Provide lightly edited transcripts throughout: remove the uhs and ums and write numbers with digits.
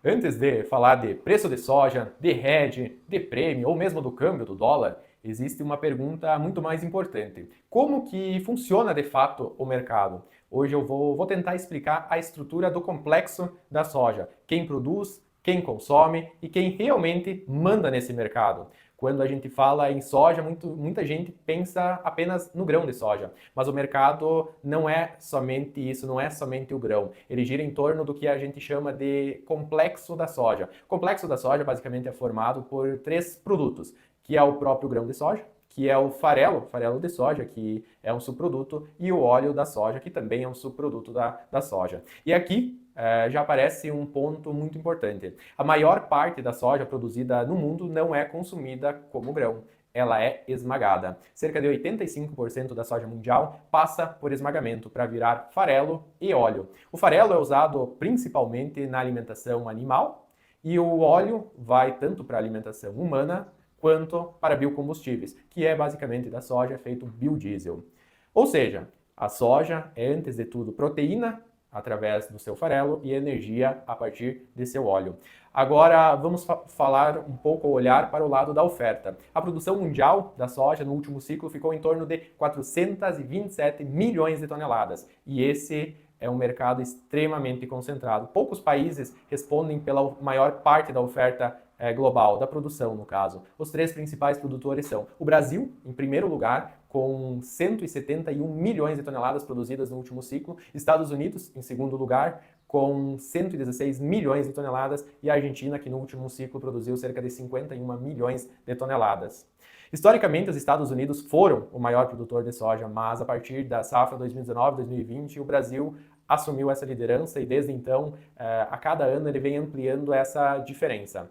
Antes de falar de preço de soja, de hedge, de prêmio ou mesmo do câmbio do dólar, existe uma pergunta muito mais importante. Como que funciona de fato o mercado? Hoje eu vou tentar explicar a estrutura do complexo da soja, quem produz, quem consome e quem realmente manda nesse mercado. Quando a gente fala em soja, muita gente pensa apenas no grão de soja, mas o mercado não é somente isso, não é somente o grão. Ele gira em torno do que a gente chama de complexo da soja. O complexo da soja basicamente é formado por três produtos, que é o próprio grão de soja, que é o farelo de soja, que é um subproduto, e o óleo da soja, que também é um subproduto da soja. E aqui já aparece um ponto muito importante. A maior parte da soja produzida no mundo não é consumida como grão. Ela é esmagada. Cerca de 85% da soja mundial passa por esmagamento para virar farelo e óleo. O farelo é usado principalmente na alimentação animal e o óleo vai tanto para a alimentação humana quanto para biocombustíveis, que é basicamente da soja feito biodiesel. Ou seja, a soja é antes de tudo proteína através do seu farelo e energia a partir de seu óleo. Agora vamos falar um pouco, olhar para o lado da oferta. A produção mundial da soja no último ciclo ficou em torno de 427 milhões de toneladas. E esse é um mercado extremamente concentrado. Poucos países respondem pela maior parte da oferta global, da produção no caso. Os três principais produtores são o Brasil, em primeiro lugar, com 171 milhões de toneladas produzidas no último ciclo, Estados Unidos, em segundo lugar, com 116 milhões de toneladas, e a Argentina, que no último ciclo produziu cerca de 51 milhões de toneladas. Historicamente, os Estados Unidos foram o maior produtor de soja, mas a partir da safra 2019-2020, o Brasil assumiu essa liderança e desde então, a cada ano, ele vem ampliando essa diferença.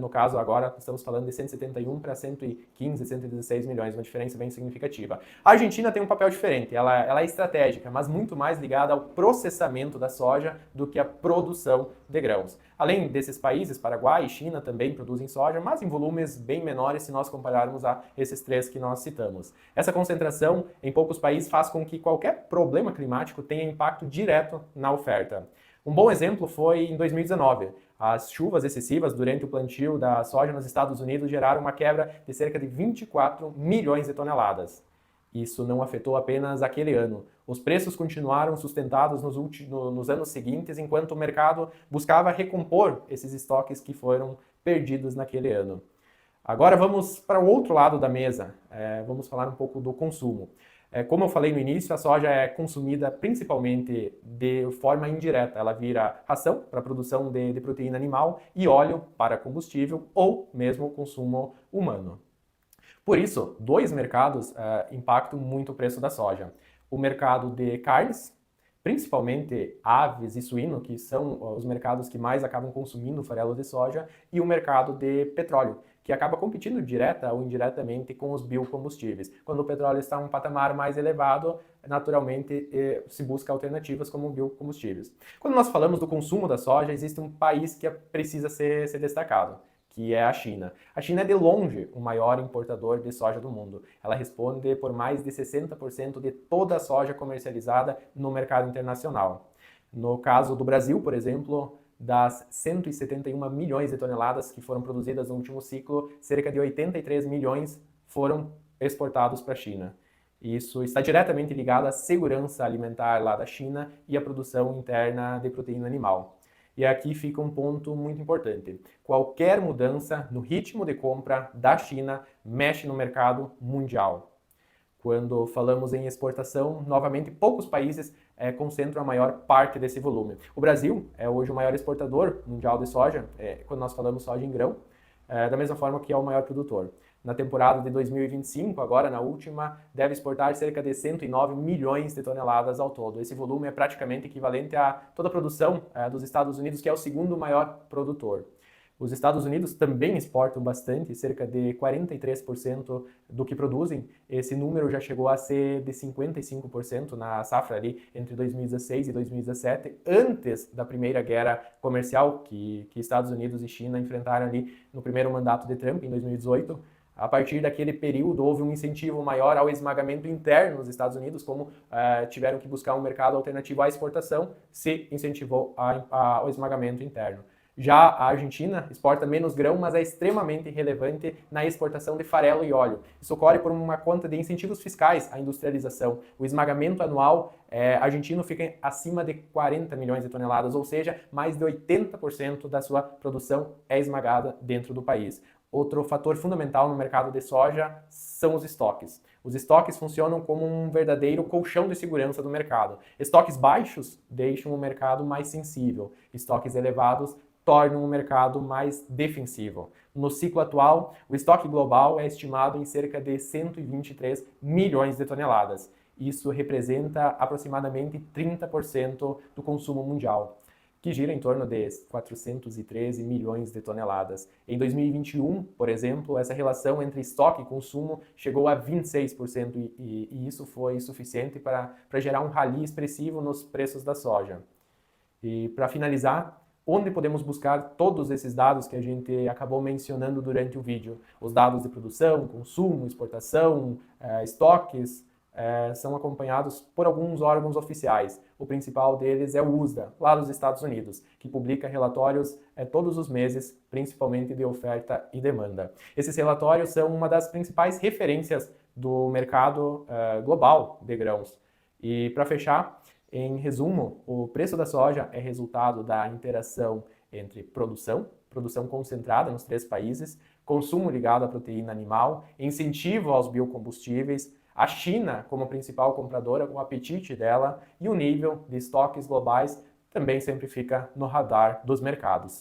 No caso, agora estamos falando de 171 para 115, 116 milhões, uma diferença bem significativa. A Argentina tem um papel diferente, ela é estratégica, mas muito mais ligada ao processamento da soja do que à produção de grãos. Além desses países, Paraguai e China também produzem soja, mas em volumes bem menores se nós compararmos a esses três que nós citamos. Essa concentração em poucos países faz com que qualquer problema climático tenha impacto direto na oferta. Um bom exemplo foi em 2019. As chuvas excessivas durante o plantio da soja nos Estados Unidos geraram uma quebra de cerca de 24 milhões de toneladas. Isso não afetou apenas aquele ano. Os preços continuaram sustentados nos anos seguintes, enquanto o mercado buscava recompor esses estoques que foram perdidos naquele ano. Agora vamos para o outro lado da mesa, vamos falar um pouco do consumo. Como eu falei no início, a soja é consumida principalmente de forma indireta. Ela vira ração para a produção de proteína animal e óleo para combustível ou mesmo consumo humano. Por isso, dois mercados impactam muito o preço da soja. O mercado de carnes, principalmente aves e suíno, que são os mercados que mais acabam consumindo farelo de soja, e o mercado de petróleo, que acaba competindo direta ou indiretamente com os biocombustíveis. Quando o petróleo está em um patamar mais elevado, naturalmente se busca alternativas como biocombustíveis. Quando nós falamos do consumo da soja, existe um país que precisa ser destacado, que é a China. A China é de longe o maior importador de soja do mundo. Ela responde por mais de 60% de toda a soja comercializada no mercado internacional. No caso do Brasil, por exemplo, das 171 milhões de toneladas que foram produzidas no último ciclo, cerca de 83 milhões foram exportados para a China. Isso está diretamente ligado à segurança alimentar lá da China e à produção interna de proteína animal. E aqui fica um ponto muito importante. Qualquer mudança no ritmo de compra da China mexe no mercado mundial. Quando falamos em exportação, novamente, poucos países concentram a maior parte desse volume. O Brasil é hoje o maior exportador mundial de soja, quando nós falamos soja em grão, da mesma forma que é o maior produtor. Na temporada de 2025, agora na última, deve exportar cerca de 109 milhões de toneladas ao todo. Esse volume é praticamente equivalente a toda a produção dos Estados Unidos, que é o segundo maior produtor. Os Estados Unidos também exportam bastante, cerca de 43% do que produzem. Esse número já chegou a ser de 55% na safra ali entre 2016 e 2017, antes da primeira guerra comercial que Estados Unidos e China enfrentaram ali no primeiro mandato de Trump, em 2018. A partir daquele período, houve um incentivo maior ao esmagamento interno nos Estados Unidos, como tiveram que buscar um mercado alternativo à exportação, se incentivou ao esmagamento interno. Já a Argentina exporta menos grão, mas é extremamente relevante na exportação de farelo e óleo. Isso ocorre por uma conta de incentivos fiscais à industrialização. O esmagamento anual argentino fica acima de 40 milhões de toneladas, ou seja, mais de 80% da sua produção é esmagada dentro do país. Outro fator fundamental no mercado de soja são os estoques. Os estoques funcionam como um verdadeiro colchão de segurança do mercado. Estoques baixos deixam o mercado mais sensível. Estoques elevados tornam o mercado mais defensivo. No ciclo atual, o estoque global é estimado em cerca de 123 milhões de toneladas. Isso representa aproximadamente 30% do consumo mundial, que gira em torno de 413 milhões de toneladas. Em 2021, por exemplo, essa relação entre estoque e consumo chegou a 26% e isso foi suficiente para gerar um rally expressivo nos preços da soja. E para finalizar, onde podemos buscar todos esses dados que a gente acabou mencionando durante o vídeo? Os dados de produção, consumo, exportação, estoques, são acompanhados por alguns órgãos oficiais. O principal deles é o USDA, lá dos Estados Unidos, que publica relatórios todos os meses, principalmente de oferta e demanda. Esses relatórios são uma das principais referências do mercado global de grãos. E para fechar, em resumo, o preço da soja é resultado da interação entre produção concentrada nos 3 países, consumo ligado à proteína animal, incentivo aos biocombustíveis, a China como principal compradora, com o apetite dela, e o nível de estoques globais também sempre fica no radar dos mercados.